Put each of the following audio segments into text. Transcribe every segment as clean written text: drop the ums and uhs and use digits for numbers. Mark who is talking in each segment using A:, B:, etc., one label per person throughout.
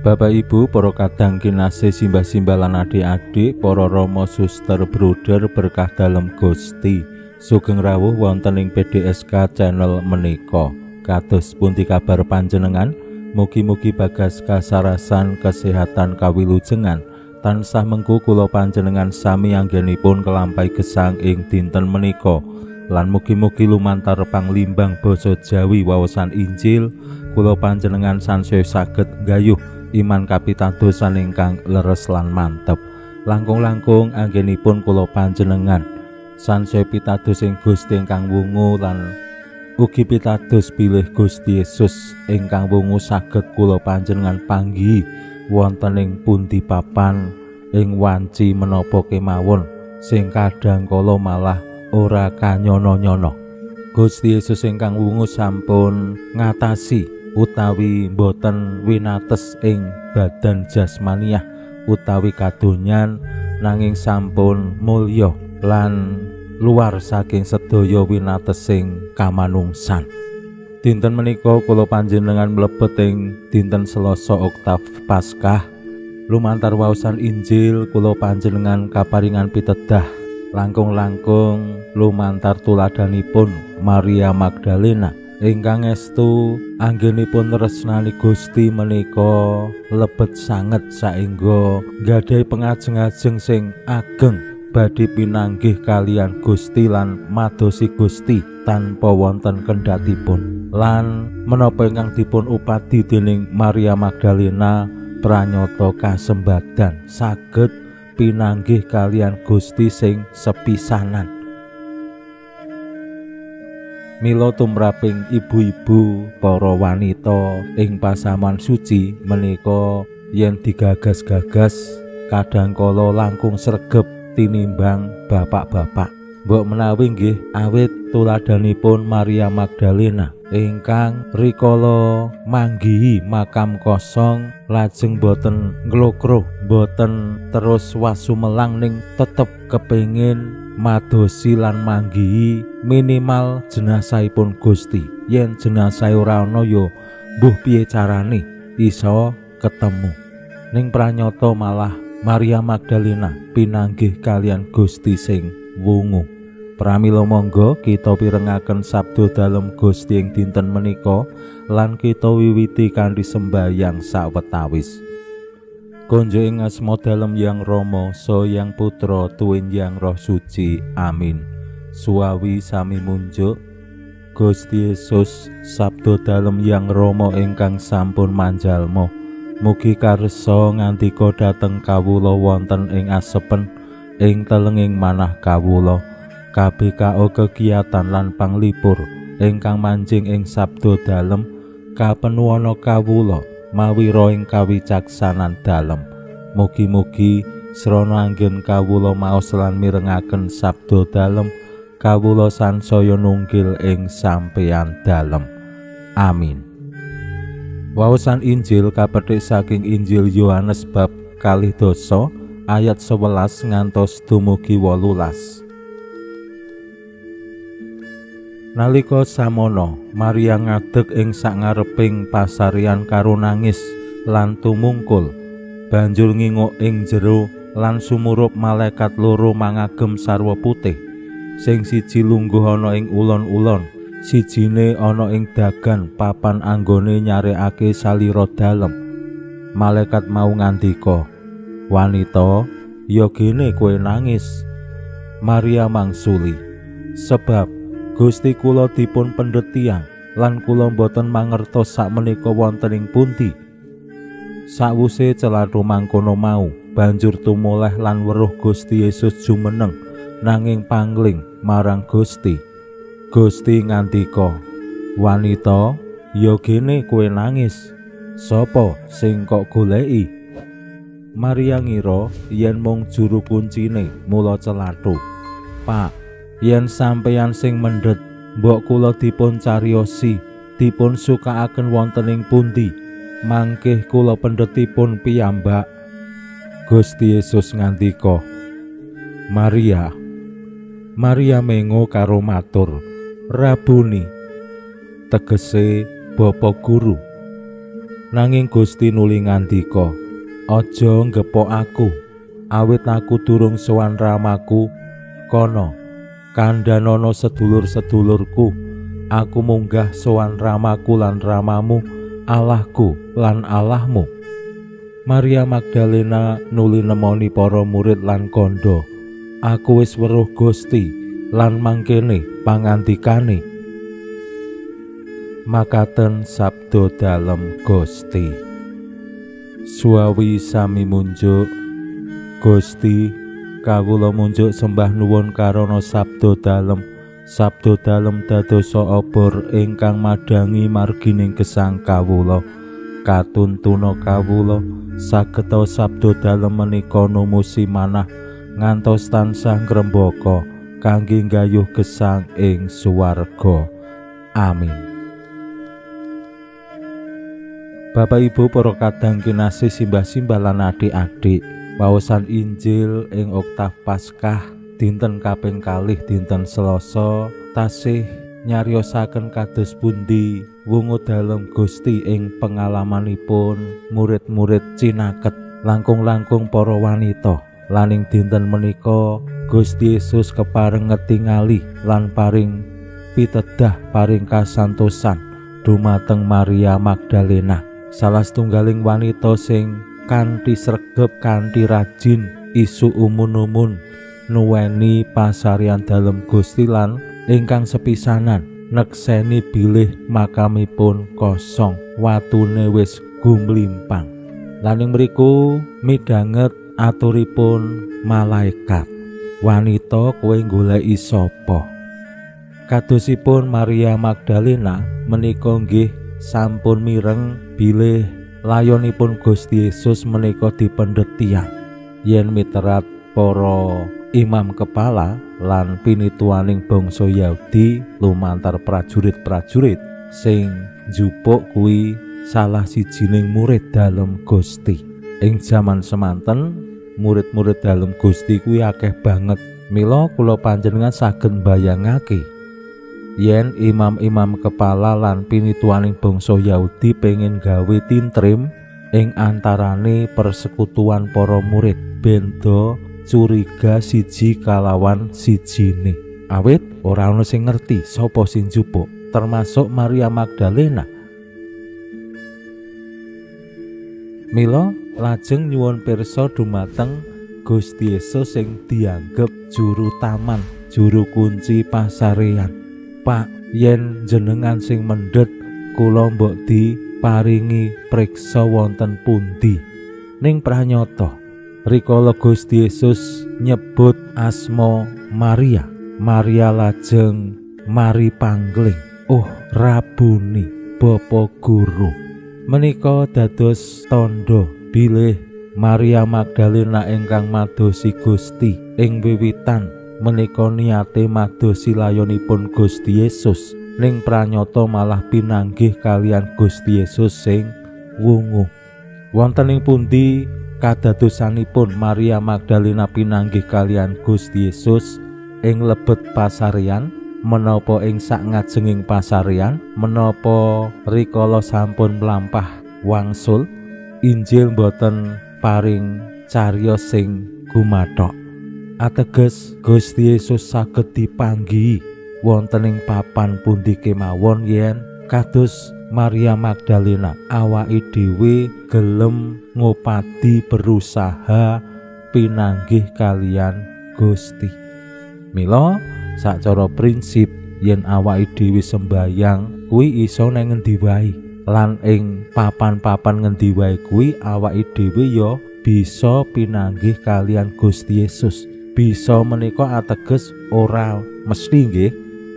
A: Bapak Ibu, para kadang kinasih simbah-simbah lan adik-adik, para rama suster broder berkah dalem Gusti. Sugeng rawuh wonten ing PDSK channel menika. Kados pundi kabar panjenengan? Mugi-mugi bagas kasarasan kesehatan kawilujengan tansah mengku kula panjenengan sami anggenipun kelampai gesang ing dinten menika. Lan mugi-mugi lumantar panglimbang basa Jawi waosan Injil kula panjenengan sansaya saged nggayuh iman kapitadosan ingkang leres lan mantep. Langkung-langkung anggenipun kula panjenengan sansaya pitados ing Gusti ingkang wungu lan ugi pitados bilih Gusti Yesus ingkang wungu saged kula panjenengan panggihi wonten ing pundi papan ing wanci menapa kemawon sing kadang kala malah ora kanyono-nyono. Gusti Yesus ingkang wungu sampun ngatasi utawi boten winates ing badan jasmaniah utawi kadonyan, nanging sampun mulya lan luar saking sedaya winatesing kamanungsan. Dinten menika kula panjenengan mlebet ing dinten Selasa Oktav Paskah. Lumantar waosan Injil kula panjenengan kaparingan pitedah langkung-langkung lumantar tuladanipun Maria Magdalena ingkang estu anggenipun tresnani Gusti menika lebet sanget saengga gadhahi pengajeng-ajeng sing ageng badhe pinanggih kalian Gusti lan madosi Gusti tanpa wonten kendhatipun. Lan menapa ingkang dipun upadi dening Maria Magdalena pranyata kasembadan saged pinanggih kalian Gusti sing sepisanan. Mila tumraping ibu-ibu para wanita ing pasaman suci menika yen digagas-gagas kadangkala langkung sregep tinimbang bapak-bapak. Mbok menawi nggih awit tuladanipun Maria Magdalena ingkang rikala manggihi makam kosong lajeng boten nglokro, boten terus wasumelang ning tetep kepengin madosi lan manggihi minimal jenazahipun Gusti. Yen jenazah ora ana ya mbuh piye carane iso ketemu. Ning pranyata malah Maria Magdalena pinanggih kalian Gusti sing wungu. Pramila monggo kita pirengaken sabda dalem Gusti ing dinten menika lan kita wiwiti kanthi sembahyang sawetawis. Konjo ing asma dalem Yang Rama saha Yang Putra tuwin Yang Roh Suci. Amin. Suawi sami munjuk. Gusti Yesus sabda dalem Yang Rama ingkang sampun manjalma, mugi karsa ngandika dhateng kawula wonten ing asepen ing telenging manah kawula. KBKO kegiatan lan panglipur ingkang manjing ing sabda dalem kapenuwana kawula mawi ro ing kawicaksanan dalem. Mugi-mugi srana anggen kawula maos lan mirengaken sabda dalem kawula sansaya nunggil ing sampeyan dalem. Amin. Waosan Injil kapetik saking Injil Yohanes bab 2 ayat 11 ngantos dumugi 18. Nalika samono Maria ngadeg ing sangareping pasaryan karo nangis lan tumungkul, banjur nginguk ing jero lan sumurup malaikat loro mangagem sarwa putih, sing siji lungguh ana ing ulon-ulon, sijine ana ing dagan papan anggone nyarekake salira dalem. Malaikat mau ngandika, "Wanita, ya gene kowe nangis?" Maria mangsuli, "Sebab Gusti kula dipun pendhet tiyang lan kula boten mangertos sakmenika wonten ing pundi." Sawuse celathu mangkono mau banjur tumoleh lan weruh Gusti Yesus jumeneng nanging pangling marang Gusti. Gusti ngandika, "Wanita, ya gene kowe nangis. Sapa sing kok goleki?" Maria ngira yen mung juru kuncine mula celathu. "Pak, Yen sampeyan sing mendhet mbok kula dipun cariosi dipun sukaaken wonten ing pundi, mangkih kula pendhetipun piyambak. Gusti Yesus ngandika, "Maria." Maria mengo karo matur, "Rabuni," tegese Bapa Guru. Nanging Gusti nuli ngandika, "Aja nggepok aku, awit aku durung sowan ramaku. Kono kandhanono sedulur-sedulurku, aku munggah sowan ramaku lan ramamu, Allahku lan Allahmu." Maria Magdalena nuli nemoni para murid lan kandha, "Aku wis weruh Gusti lan mangkene pangandikane." Makaten sabda dalem Gusti. Suawi sami munjuk. Gusti, kawula munjuk sembah nuwun karana sabda dalem. Sabda dalem dadosa obor ingkang madangi margining gesang kawula. Katuntuna kawula sageta sabda dalem menika numusi manah ngantos tansah ngrembaka kangge nggayuh gesang ing suwarga. Amin. Bapak Ibu para kadang kinasih simbah-simbah lan adik-adik, waosan Injil ing Oktav Paskah dinten kaping kalih dinten Selasa tasih nyariosaken kados pundi wungu dalem Gusti ing pengalamanipun murid-murid cinaket langkung-langkung para wanita. Lan ing dinten menika Gusti Yesus kepareng ngetingali lan paring pitedah paring kasantosan dumateng Maria Magdalena, salah setunggaling wanita sing kanthi sregep kanthi rajin isu umun-umun nuweni pasaryan dalem Gusti lan ingkang sepisanan nekseni bilih makamipun kosong, watune wis gumlimpang. Lan ing mriku midhanget aturipun malaikat, "Wanita, kowe goleki sapa?" Kadosipun Maria Magdalena menika nggih sampun mireng bilih layonipun Gusti Yesus menika dipendhet tiyang. Yen miterat para imam kepala lan pinituaning bangsa Yahudi lumantar prajurit-prajurit sing njupuk kuwi salah sijining murid dalem Gusti. Ing jaman semanten murid-murid dalem Gusti kuwi akeh banget. Mila kula panjenengan saged mbayangake yen imam-imam kepala lan pinituaning bangsa Yahudi pengen gawe tintrim ing antarane persekutuan para murid, benda curiga siji kalawan sijine. Awit ora ana sing ngerti sapa sing njupuk, termasuk Maria Magdalena. Mila lajeng nyuwun pirsa dumateng Gusti Yesus sing dianggep juru taman, juru kunci pasarean. "Pak, yen jenengan sing mendhet, kula mbok diparingi priksa wonten pundi?" Ning pranyata rikala Gusti Yesus nyebut asma Maria, Maria lajeng mari panggling, "Oh, Rabuni, Bapa Guru." Menika dados tandha bilih Maria Magdalena ingkang madosi Gusti ing wiwitan menika niate madosi layonipun Gusti Yesus, ning pranyata malah pinanggih kalian Gusti Yesus sing wungu. Wonten ing pundi kadadosanipun Maria Magdalena pinanggih kalian Gusti Yesus? Ing lebet pasarean, menapa ing sakngajenging pasarean, menapa rikala sampun mlampah wangsul? Injil boten paring cariyos sing gumathok. Ateges Gusti Yesus saged dipanggihi wonten ing papan pundi kemawon yen kados Maria Magdalena awake dhewe gelem ngupadi berusaha pinanggih kalian Gusti. Mila sacara prinsip yen awake dhewe sembayang kuwi iso nang ngendi wae, lan ing papan-papan ngendi wae kuwi awake dhewe ya bisa pinanggih kalian Gusti Yesus. Bisa menika ateges ora mesti nggih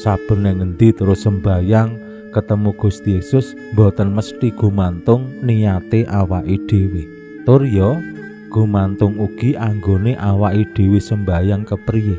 A: saben nang ngendi terus sembayang ketemu Gusti Yesus, boten mesti gumantung niate awake dhewe. Tur ya gumantung ugi anggone awake dhewe sembayang kepriye.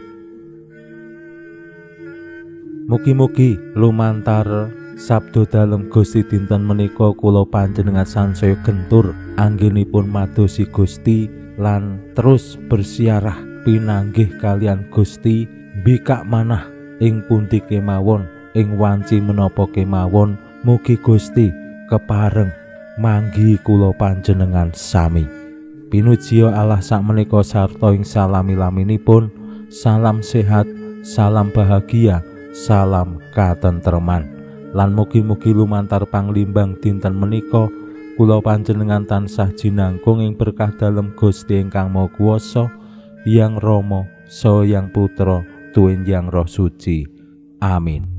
A: Mugi-mugi lumantar sabda dalem Gusti dinten menika kula panjenengan sansaya gentur anggenipun madosi Gusti lan terus bersiarah pinanggih kalian Gusti bikak manah ing pundi kemawon ing wanci menapa kemawon. Mugi Gusti kepareng manggi kula panjenengan sami. Pinuji Allah sakmenika sarta ing salami-laminipun. Salam sehat, salam bahagia, salam katentreman. Lan mugi-mugi lumantar panglimbang dinten menika kula panjenengan tansah jinangkung ing berkah dalem Gusti ingkang Maha Kuwasa, Hyang Rama saha Hyang Putra tuwin Hyang Roh Suci. Amin.